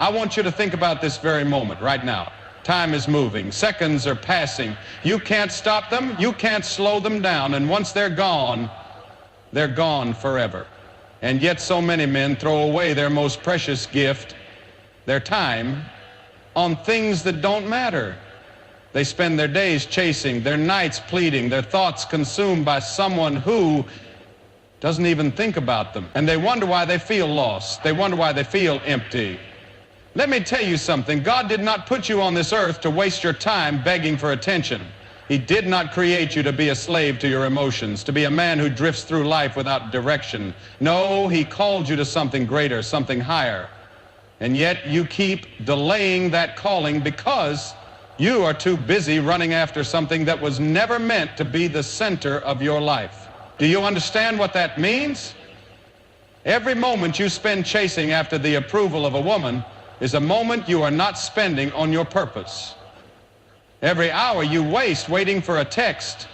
I want you to think about this very moment right now. Time is moving. Seconds are passing. You can't stop them. You can't slow them down. And once they're gone forever. And yet so many men throw away their most precious gift, their time, on things that don't matter. They spend their days chasing, their nights pleading, their thoughts consumed by someone who doesn't even think about them. And they wonder why they feel lost. They wonder why they feel empty. Let me tell you something. God did not put you on this earth to waste your time begging for attention. He did not create you to be a slave to your emotions, to be a man who drifts through life without direction. No, He called you to something greater, something higher. And yet you keep delaying that calling because you are too busy running after something that was never meant to be the center of your life. Do you understand what that means? Every moment you spend chasing after the approval of a woman is a moment you are not spending on your purpose. Every hour you waste waiting for a text,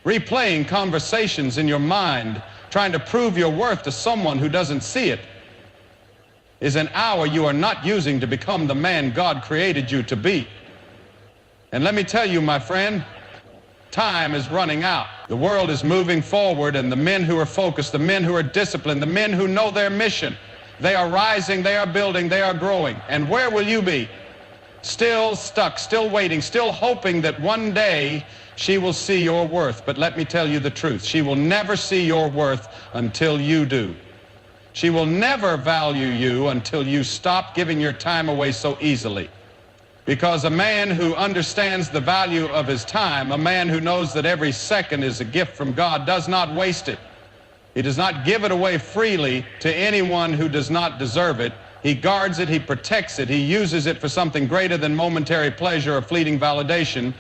replaying conversations in your mind, trying to prove your worth to someone who doesn't see it, is an hour you are not using to become the man God created you to be. And let me tell you, my friend, time is running out. The world is moving forward, and the men who are focused, the men who are disciplined, the men who know their mission, they are rising, they are building, they are growing. And where will you be? Still stuck, still waiting, still hoping that one day she will see your worth. But let me tell you the truth. She will never see your worth until you do. She will never value you until you stop giving your time away so easily. Because a man who understands the value of his time, a man who knows that every second is a gift from God, does not waste it. He does not give it away freely to anyone who does not deserve it. He guards it, he protects it, he uses it for something greater than momentary pleasure or fleeting validation.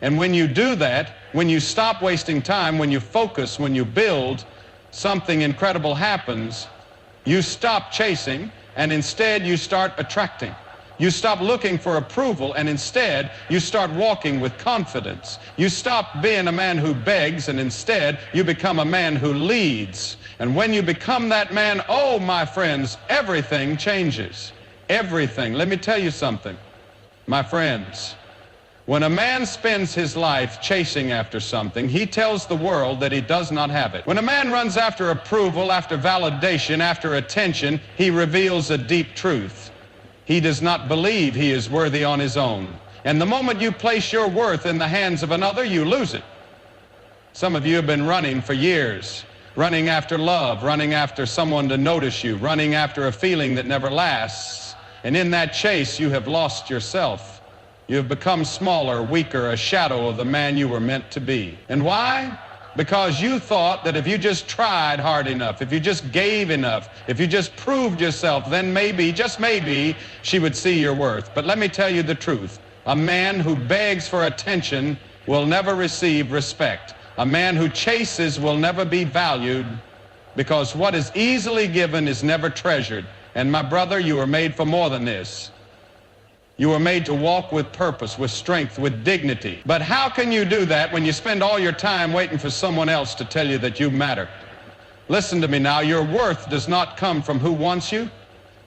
And when you do that, when you stop wasting time, when you focus, when you build, something incredible happens. You stop chasing, and instead you start attracting. You stop looking for approval, and instead you start walking with confidence. You stop being a man who begs, and instead you become a man who leads. And when you become that man, oh, my friends, everything changes. Everything. Let me tell you something, my friends. When a man spends his life chasing after something, he tells the world that he does not have it. When a man runs after approval, after validation, after attention, he reveals a deep truth. He does not believe he is worthy on his own. And the moment you place your worth in the hands of another, you lose it. Some of you have been running for years, running after love, running after someone to notice you, running after a feeling that never lasts. And in that chase, you have lost yourself. You have become smaller, weaker, a shadow of the man you were meant to be. And why? Because you thought that if you just tried hard enough, if you just gave enough, if you just proved yourself, then maybe, just maybe, she would see your worth. But let me tell you the truth. A man who begs for attention will never receive respect. A man who chases will never be valued, because what is easily given is never treasured. And my brother, you were made for more than this. You were made to walk with purpose, with strength, with dignity. But how can you do that when you spend all your time waiting for someone else to tell you that you matter? Listen to me now. Your worth does not come from who wants you.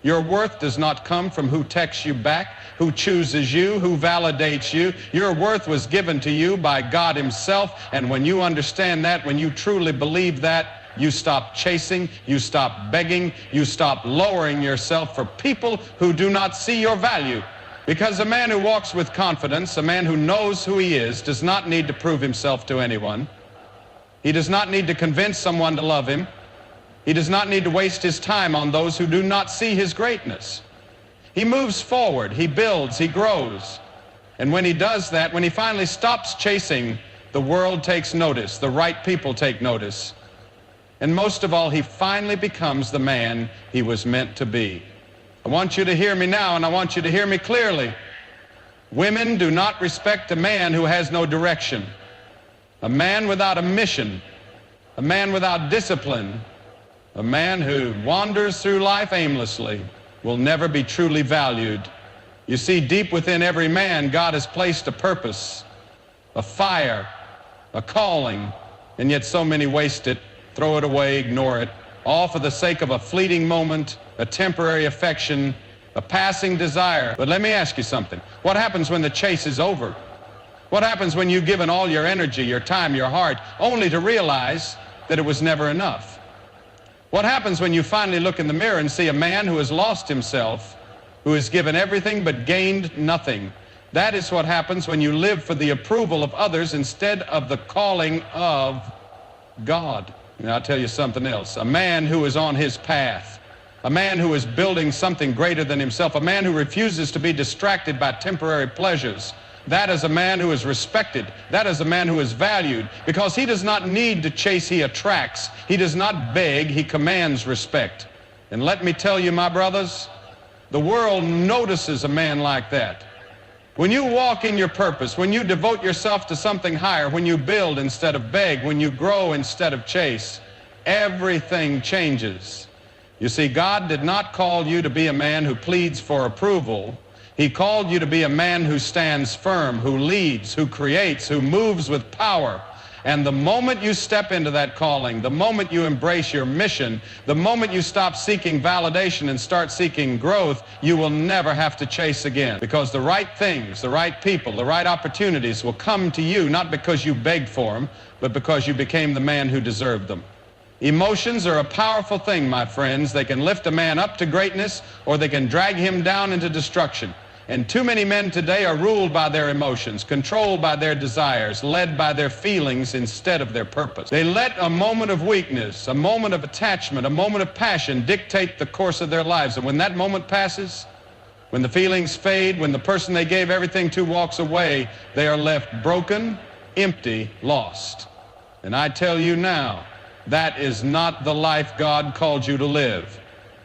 Your worth does not come from who texts you back, who chooses you, who validates you. Your worth was given to you by God Himself. And when you understand that, when you truly believe that, you stop chasing, you stop begging, you stop lowering yourself for people who do not see your value. Because a man who walks with confidence, a man who knows who he is, does not need to prove himself to anyone. He does not need to convince someone to love him. He does not need to waste his time on those who do not see his greatness. He moves forward, he builds, he grows. And when he does that, when he finally stops chasing, the world takes notice, the right people take notice. And most of all, he finally becomes the man he was meant to be. I want you to hear me now, and I want you to hear me clearly. Women do not respect a man who has no direction. A man without a mission, a man without discipline, a man who wanders through life aimlessly will never be truly valued. You see, deep within every man, God has placed a purpose, a fire, a calling, and yet so many waste it, throw it away, ignore it, all for the sake of a fleeting moment, a temporary affection, a passing desire. But let me ask you something. What happens when the chase is over? What happens when you've given all your energy, your time, your heart, only to realize that it was never enough? What happens when you finally look in the mirror and see a man who has lost himself, who has given everything but gained nothing? That is what happens when you live for the approval of others instead of the calling of God. And I'll tell you something else. A man who is on his path, a man who is building something greater than himself, a man who refuses to be distracted by temporary pleasures, that is a man who is respected. That is a man who is valued, because he does not need to chase, he attracts. He does not beg, he commands respect. And let me tell you, my brothers, the world notices a man like that. When you walk in your purpose, when you devote yourself to something higher, when you build instead of beg, when you grow instead of chase, everything changes. You see, God did not call you to be a man who pleads for approval. He called you to be a man who stands firm, who leads, who creates, who moves with power. And the moment you step into that calling, the moment you embrace your mission, the moment you stop seeking validation and start seeking growth, you will never have to chase again. Because the right things, the right people, the right opportunities will come to you, not because you begged for them, but because you became the man who deserved them. Emotions are a powerful thing, my friends. They can lift a man up to greatness, or they can drag him down into destruction. And too many men today are ruled by their emotions, controlled by their desires, led by their feelings instead of their purpose. They let a moment of weakness, a moment of attachment, a moment of passion dictate the course of their lives. And when that moment passes, when the feelings fade, when the person they gave everything to walks away, they are left broken, empty, lost. And I tell you now, that is not the life God called you to live.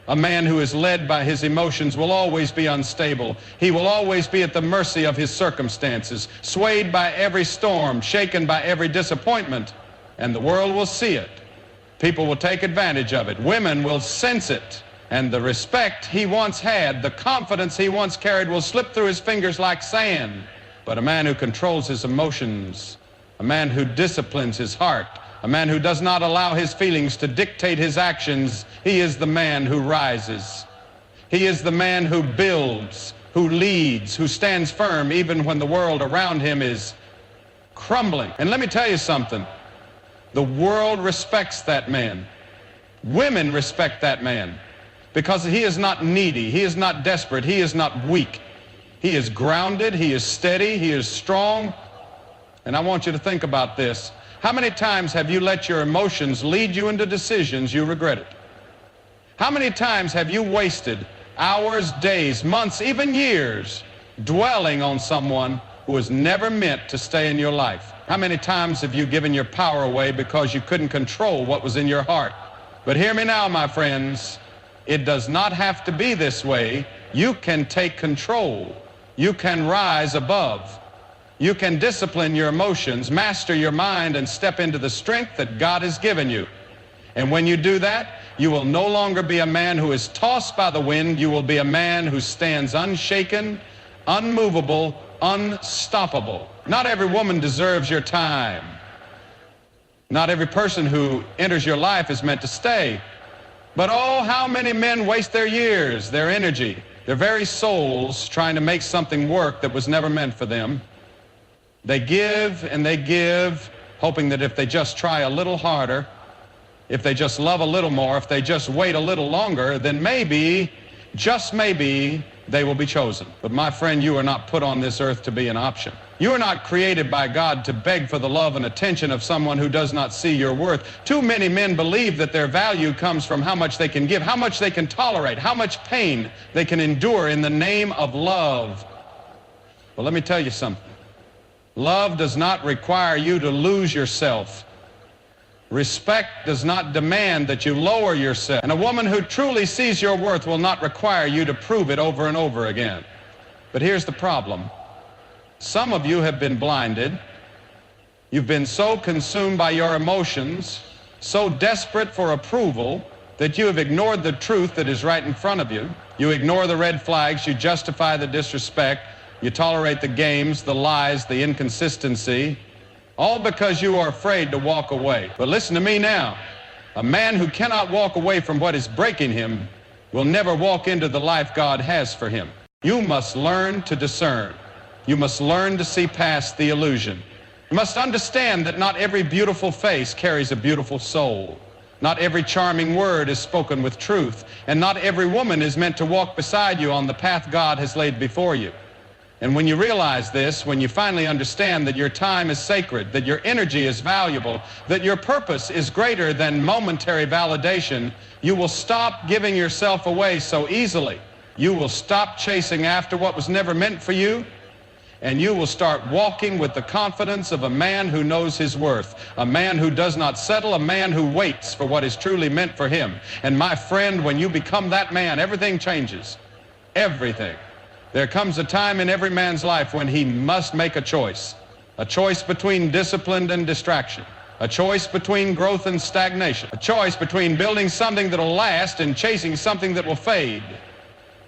A man who is led by his emotions will always be unstable. He will always be at the mercy of his circumstances, swayed by every storm, shaken by every disappointment, and the world will see it. People will take advantage of it. Women will sense it, and the respect he once had, the confidence he once carried will slip through his fingers like sand. But a man who controls his emotions, a man who disciplines his heart, a man who does not allow his feelings to dictate his actions, he is the man who rises. He is the man who builds, who leads, who stands firm even when the world around him is crumbling. And let me tell you something. The world respects that man. Women respect that man because he is not needy, he is not desperate, he is not weak. He is grounded, he is steady, he is strong. And I want you to think about this. How many times have you let your emotions lead you into decisions you regretted? How many times have you wasted hours, days, months, even years dwelling on someone who was never meant to stay in your life? How many times have you given your power away because you couldn't control what was in your heart? But hear me now, my friends. It does not have to be this way. You can take control. You can rise above. You can discipline your emotions, master your mind, and step into the strength that God has given you. And when you do that, you will no longer be a man who is tossed by the wind. You will be a man who stands unshaken, unmovable, unstoppable. Not every woman deserves your time. Not every person who enters your life is meant to stay. But oh, how many men waste their years, their energy, their very souls trying to make something work that was never meant for them. They give and they give, hoping that if they just try a little harder, if they just love a little more, if they just wait a little longer, then maybe, just maybe, they will be chosen. But my friend, you are not put on this earth to be an option. You are not created by God to beg for the love and attention of someone who does not see your worth. Too many men believe that their value comes from how much they can give, how much they can tolerate, how much pain they can endure in the name of love. Well, let me tell you something. Love does not require you to lose yourself. Respect does not demand that you lower yourself. And a woman who truly sees your worth will not require you to prove it over and over again. But here's the problem. Some of you have been blinded. You've been so consumed by your emotions, so desperate for approval, that you have ignored the truth that is right in front of you. You ignore the red flags. You justify the disrespect. You tolerate the games, the lies, the inconsistency, all because you are afraid to walk away. But listen to me now. A man who cannot walk away from what is breaking him will never walk into the life God has for him. You must learn to discern. You must learn to see past the illusion. You must understand that not every beautiful face carries a beautiful soul. Not every charming word is spoken with truth, and not every woman is meant to walk beside you on the path God has laid before you. And when you realize this, when you finally understand that your time is sacred, that your energy is valuable, that your purpose is greater than momentary validation, you will stop giving yourself away so easily. You will stop chasing after what was never meant for you, and you will start walking with the confidence of a man who knows his worth, a man who does not settle, a man who waits for what is truly meant for him. And my friend, when you become that man, everything changes. Everything. There comes a time in every man's life when he must make a choice between discipline and distraction, a choice between growth and stagnation, a choice between building something that will last and chasing something that will fade.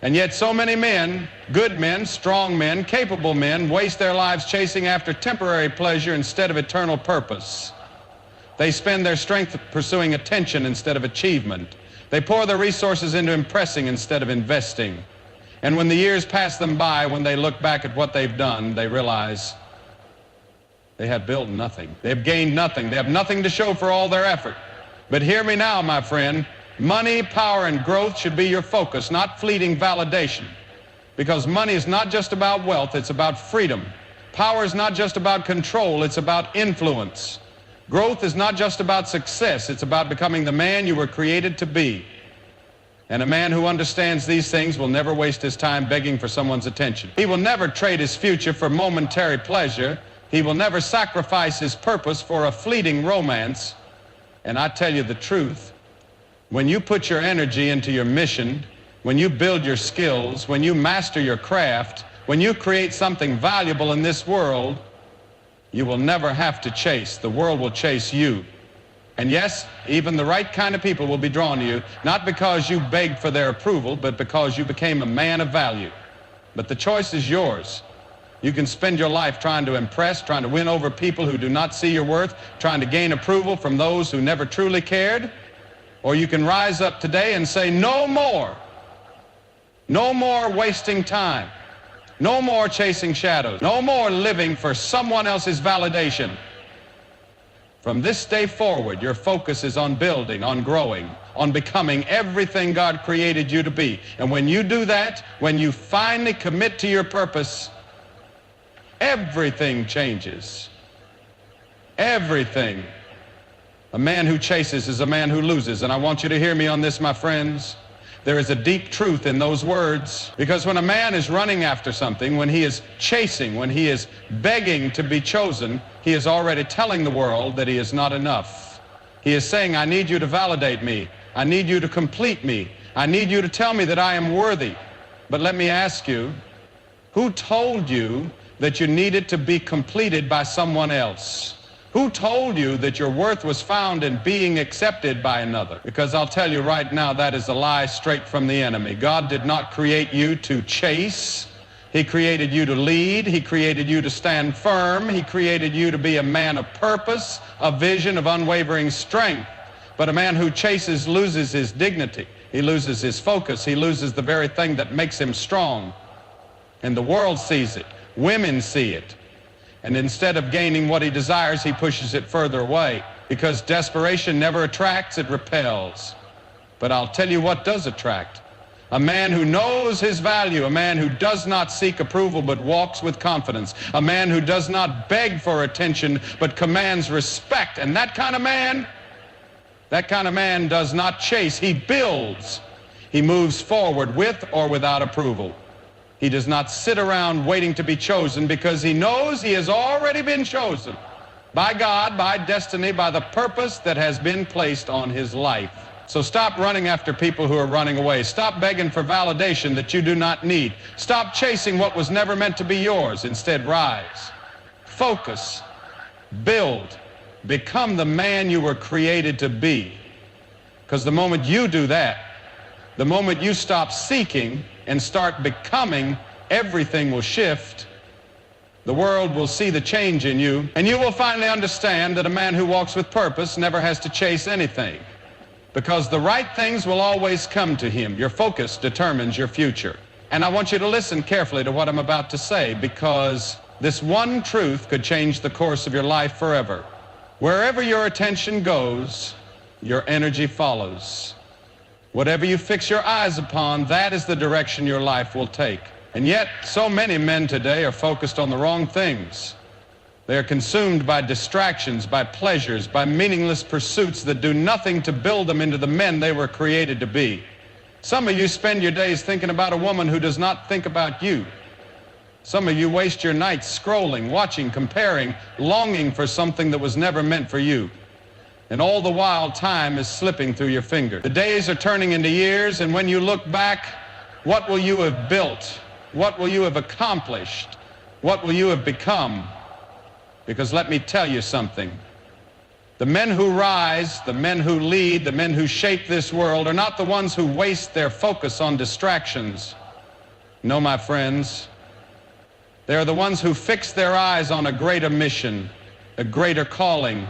And yet so many men, good men, strong men, capable men, waste their lives chasing after temporary pleasure instead of eternal purpose. They spend their strength pursuing attention instead of achievement. They pour their resources into impressing instead of investing. And when the years pass them by, when they look back at what they've done, they realize they have built nothing. They've gained nothing. They have nothing to show for all their effort. But hear me now, my friend. Money, power, and growth should be your focus, not fleeting validation. Because money is not just about wealth, it's about freedom. Power is not just about control, it's about influence. Growth is not just about success, it's about becoming the man you were created to be. And a man who understands these things will never waste his time begging for someone's attention. He will never trade his future for momentary pleasure. He will never sacrifice his purpose for a fleeting romance. And I tell you the truth, when you put your energy into your mission, when you build your skills, when you master your craft, when you create something valuable in this world, you will never have to chase. The world will chase you. And yes, even the right kind of people will be drawn to you, not because you begged for their approval, but because you became a man of value. But the choice is yours. You can spend your life trying to impress, trying to win over people who do not see your worth, trying to gain approval from those who never truly cared. Or you can rise up today and say, no more. No more wasting time. No more chasing shadows. No more living for someone else's validation. From this day forward, your focus is on building, on growing, on becoming everything God created you to be. And when you do that, when you finally commit to your purpose, everything changes. Everything. A man who chases is a man who loses. And I want you to hear me on this, my friends. There is a deep truth in those words, because when a man is running after something, when he is chasing, when he is begging to be chosen, he is already telling the world that he is not enough. He is saying, I need you to validate me. I need you to complete me. I need you to tell me that I am worthy. But let me ask you, who told you that you needed to be completed by someone else? Who told you that your worth was found in being accepted by another? Because I'll tell you right now, that is a lie straight from the enemy. God did not create you to chase. He created you to lead. He created you to stand firm. He created you to be a man of purpose, a vision of unwavering strength. But a man who chases loses his dignity. He loses his focus. He loses the very thing that makes him strong. And the world sees it. Women see it. And instead of gaining what he desires, he pushes it further away. Because desperation never attracts, it repels. But I'll tell you what does attract. A man who knows his value, a man who does not seek approval but walks with confidence, a man who does not beg for attention but commands respect. And that kind of man does not chase, he builds. He moves forward with or without approval. He does not sit around waiting to be chosen, because he knows he has already been chosen by God, by destiny, by the purpose that has been placed on his life. So stop running after people who are running away. Stop begging for validation that you do not need. Stop chasing what was never meant to be yours. Instead, rise, focus, build, become the man you were created to be. Because the moment you do that, the moment you stop seeking and start becoming, everything will shift. The world will see the change in you, and you will finally understand that a man who walks with purpose never has to chase anything. because the right things will always come to him. Your focus determines your future. And I want you to listen carefully to what I'm about to say, because this one truth could change the course of your life forever. Wherever your attention goes, your energy follows. Whatever you fix your eyes upon, that is the direction your life will take. And yet, so many men today are focused on the wrong things. They are consumed by distractions, by pleasures, by meaningless pursuits that do nothing to build them into the men they were created to be. Some of you spend your days thinking about a woman who does not think about you. Some of you waste your nights scrolling, watching, comparing, longing for something that was never meant for you. And all the while, time is slipping through your fingers. The days are turning into years, and when you look back, what will you have built? What will you have accomplished? What will you have become? Because let me tell you something. The men who rise, the men who lead, the men who shape this world are not the ones who waste their focus on distractions. No, my friends. They are the ones who fix their eyes on a greater mission, a greater calling,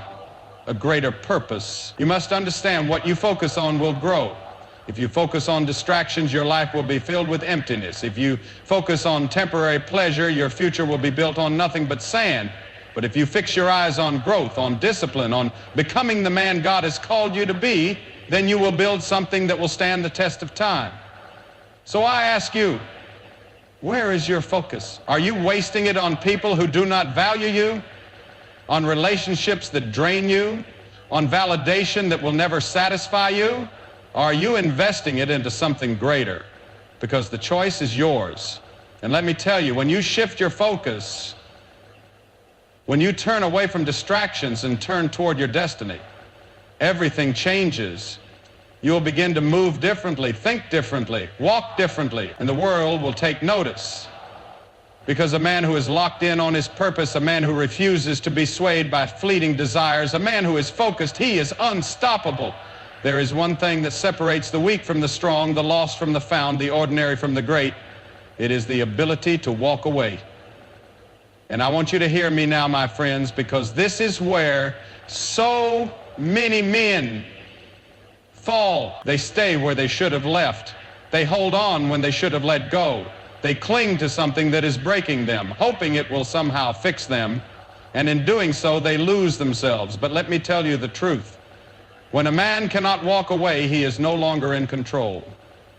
a greater purpose. You must understand, what you focus on will grow. If you focus on distractions, your life will be filled with emptiness. If you focus on temporary pleasure, your future will be built on nothing but sand. But if you fix your eyes on growth, on discipline, on becoming the man God has called you to be, then you will build something that will stand the test of time. So I ask you, where is your focus? Are you wasting it on people who do not value you? On relationships that drain you? On validation that will never satisfy you? Or are you investing it into something greater? Because the choice is yours. And let me tell you, when you shift your focus, when you turn away from distractions and turn toward your destiny, everything changes. You'll begin to move differently, think differently, walk differently, and the world will take notice. Because a man who is locked in on his purpose, a man who refuses to be swayed by fleeting desires, a man who is focused, he is unstoppable. There is one thing that separates the weak from the strong, the lost from the found, the ordinary from the great. It is the ability to walk away. And I want you to hear me now, my friends, because this is where so many men fall. They stay where they should have left. They hold on when they should have let go. They cling to something that is breaking them, hoping it will somehow fix them. And in doing so, they lose themselves. But let me tell you the truth. When a man cannot walk away, he is no longer in control.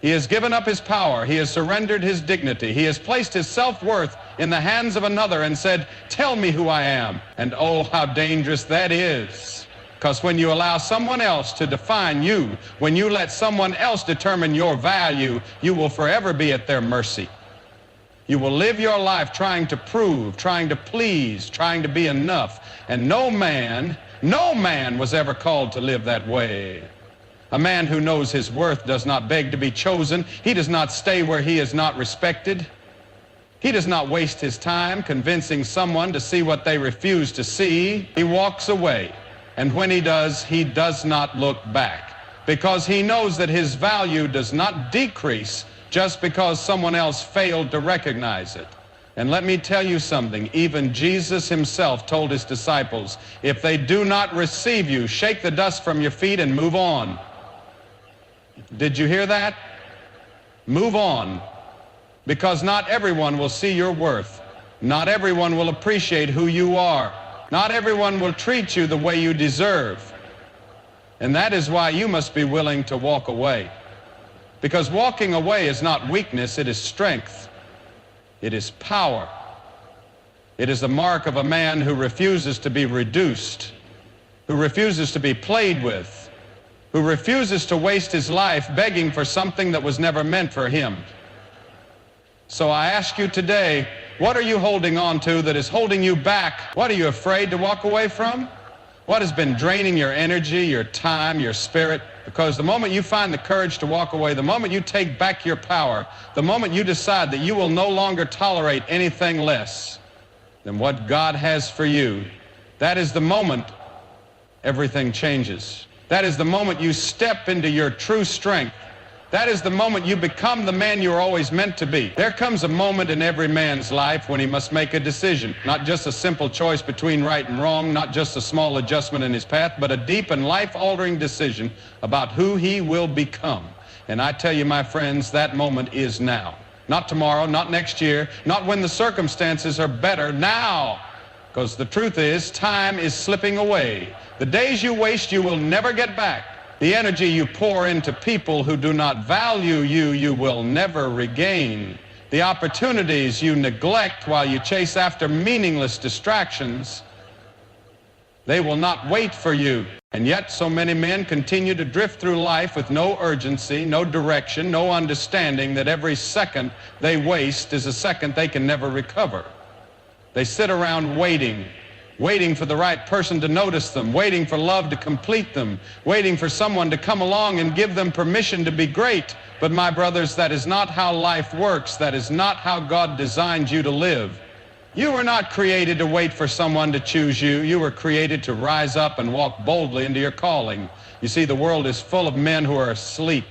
He has given up his power. He has surrendered his dignity. He has placed his self-worth in the hands of another and said, "Tell me who I am." And oh, how dangerous that is. Because when you allow someone else to define you, when you let someone else determine your value, you will forever be at their mercy. You will live your life trying to prove, trying to please, trying to be enough. And no man was ever called to live that way. A man who knows his worth does not beg to be chosen. He does not stay where he is not respected. He does not waste his time convincing someone to see what they refuse to see. He walks away. And when he does not look back, because he knows that his value does not decrease just because someone else failed to recognize it. And let me tell you something, even Jesus himself told his disciples, if they do not receive you, shake the dust from your feet and move on. Did you hear that? Move on. Because not everyone will see your worth. Not everyone will appreciate who you are. Not everyone will treat you the way you deserve. And that is why you must be willing to walk away. Because walking away is not weakness, it is strength. It is power. It is the mark of a man who refuses to be reduced, who refuses to be played with, who refuses to waste his life begging for something that was never meant for him. So I ask you today, what are you holding on to that is holding you back? What are you afraid to walk away from? What has been draining your energy, your time, your spirit? Because the moment you find the courage to walk away, the moment you take back your power, the moment you decide that you will no longer tolerate anything less than what God has for you, that is the moment everything changes. That is the moment you step into your true strength. That is the moment you become the man you were always meant to be. There comes a moment in every man's life when he must make a decision, not just a simple choice between right and wrong, not just a small adjustment in his path, but a deep and life-altering decision about who he will become. And I tell you, my friends, that moment is now. Not tomorrow, not next year, not when the circumstances are better, now. Because the truth is, time is slipping away. The days you waste, you will never get back. The energy you pour into people who do not value you, you will never regain. The opportunities you neglect while you chase after meaningless distractions, they will not wait for you. And yet so many men continue to drift through life with no urgency, no direction, no understanding that every second they waste is a second they can never recover. They sit around waiting for the right person to notice them, waiting for love to complete them, waiting for someone to come along and give them permission to be great. But my brothers, that is not how life works. That is not how God designed you to live. You were not created to wait for someone to choose you. You were created to rise up and walk boldly into your calling. You see, the world is full of men who are asleep.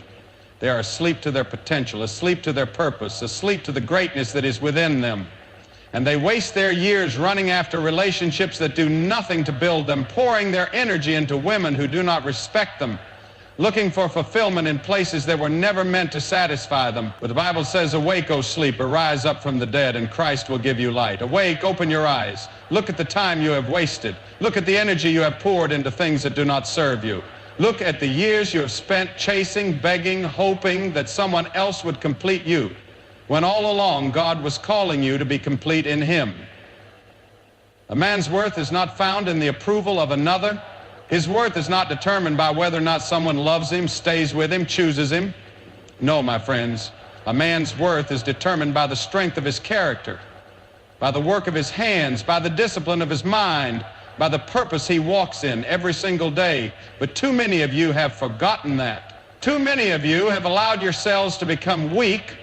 They are asleep to their potential, asleep to their purpose, asleep to the greatness that is within them. And they waste their years running after relationships that do nothing to build them, pouring their energy into women who do not respect them, looking for fulfillment in places that were never meant to satisfy them. But the Bible says, awake, O sleeper, rise up from the dead, and Christ will give you light. Awake, open your eyes. Look at the time you have wasted. Look at the energy you have poured into things that do not serve you. Look at the years you have spent chasing, begging, hoping that someone else would complete you, when all along God was calling you to be complete in Him. A man's worth is not found in the approval of another. His worth is not determined by whether or not someone loves him, stays with him, chooses him. No, my friends, a man's worth is determined by the strength of his character, by the work of his hands, by the discipline of his mind, by the purpose he walks in every single day. But too many of you have forgotten that. Too many of you have allowed yourselves to become weak,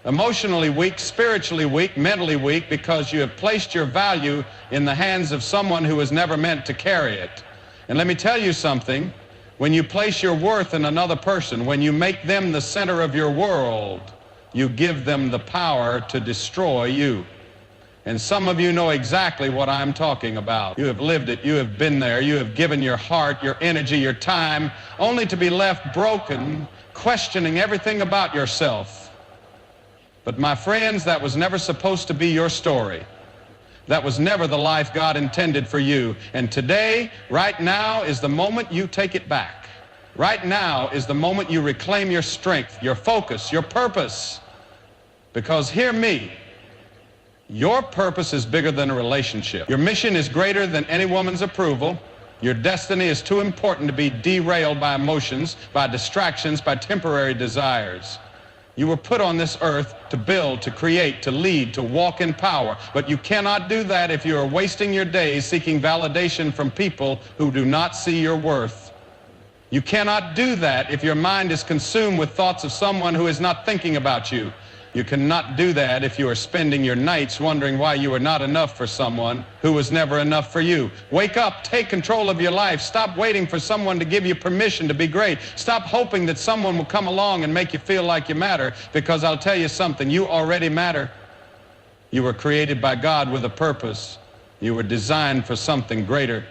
emotionally weak, spiritually weak, mentally weak, because you have placed your value in the hands of someone who was never meant to carry it. And let me tell you something, when you place your worth in another person, when you make them the center of your world, you give them the power to destroy you. And some of you know exactly what I'm talking about. You have lived it, you have been there, you have given your heart, your energy, your time, only to be left broken, questioning everything about yourself. But my friends, that was never supposed to be your story. That was never the life God intended for you. And today, right now, is the moment you take it back. Right now is the moment you reclaim your strength, your focus, your purpose. Because hear me, your purpose is bigger than a relationship. Your mission is greater than any woman's approval. Your destiny is too important to be derailed by emotions, by distractions, by temporary desires. You were put on this earth to build, to create, to lead, to walk in power. But you cannot do that if you are wasting your days seeking validation from people who do not see your worth. You cannot do that if your mind is consumed with thoughts of someone who is not thinking about you. You cannot do that if you are spending your nights wondering why you are not enough for someone who was never enough for you. Wake up, take control of your life. Stop waiting for someone to give you permission to be great. Stop hoping that someone will come along and make you feel like you matter, because I'll tell you something, you already matter. You were created by God with a purpose. You were designed for something greater.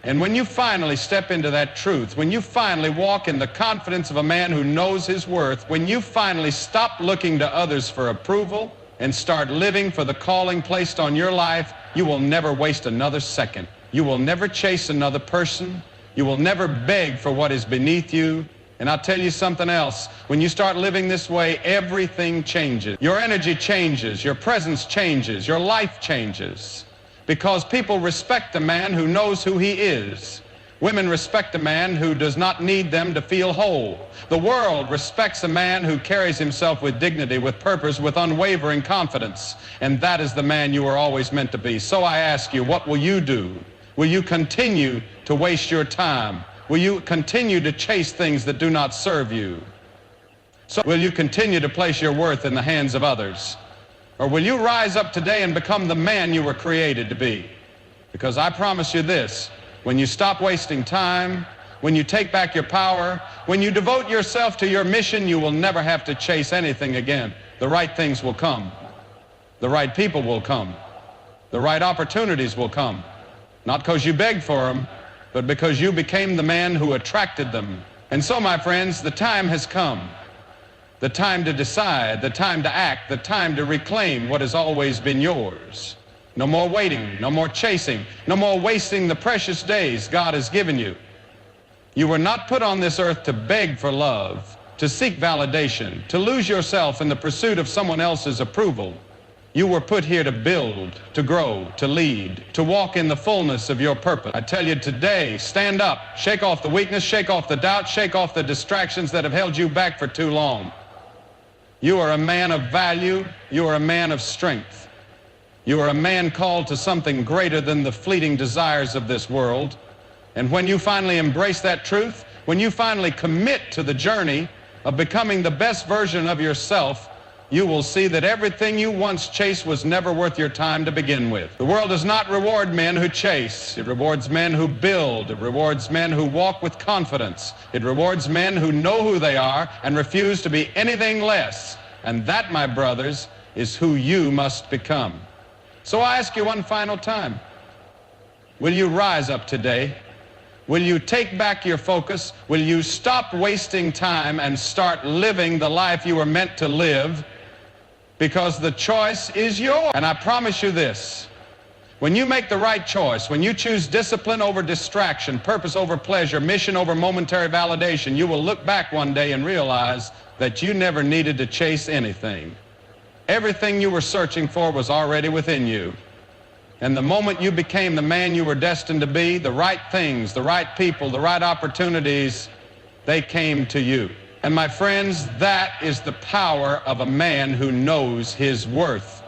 And when you finally step into that truth, when you finally walk in the confidence of a man who knows his worth, when you finally stop looking to others for approval and start living for the calling placed on your life, you will never waste another second. You will never chase another person. You will never beg for what is beneath you. And I'll tell you something else. When you start living this way, everything changes. Your energy changes. Your presence changes. Your life changes. Because people respect a man who knows who he is. Women respect a man who does not need them to feel whole. The world respects a man who carries himself with dignity, with purpose, with unwavering confidence. And that is the man you were always meant to be. So I ask you, what will you do? Will you continue to waste your time? Will you continue to chase things that do not serve you? So will you continue to place your worth in the hands of others? Or will you rise up today and become the man you were created to be? Because I promise you this, when you stop wasting time, when you take back your power, when you devote yourself to your mission, you will never have to chase anything again. The right things will come. The right people will come. The right opportunities will come. Not because you begged for them, but because you became the man who attracted them. And so, my friends, the time has come. The time to decide, the time to act, the time to reclaim what has always been yours. No more waiting, no more chasing, no more wasting the precious days God has given you. You were not put on this earth to beg for love, to seek validation, to lose yourself in the pursuit of someone else's approval. You were put here to build, to grow, to lead, to walk in the fullness of your purpose. I tell you today, stand up, shake off the weakness, shake off the doubt, shake off the distractions that have held you back for too long. You are a man of value. You are a man of strength. You are a man called to something greater than the fleeting desires of this world. And when you finally embrace that truth, when you finally commit to the journey of becoming the best version of yourself, you will see that everything you once chased was never worth your time to begin with. The world does not reward men who chase. It rewards men who build. It rewards men who walk with confidence. It rewards men who know who they are and refuse to be anything less. And that, my brothers, is who you must become. So I ask you one final time, will you rise up today? Will you take back your focus? Will you stop wasting time and start living the life you were meant to live? Because the choice is yours. And I promise you this, when you make the right choice, when you choose discipline over distraction, purpose over pleasure, mission over momentary validation, you will look back one day and realize that you never needed to chase anything. Everything you were searching for was already within you. And the moment you became the man you were destined to be, the right things, the right people, the right opportunities, they came to you. And my friends, that is the power of a man who knows his worth.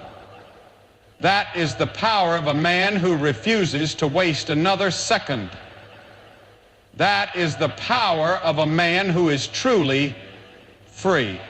That is the power of a man who refuses to waste another second. That is the power of a man who is truly free.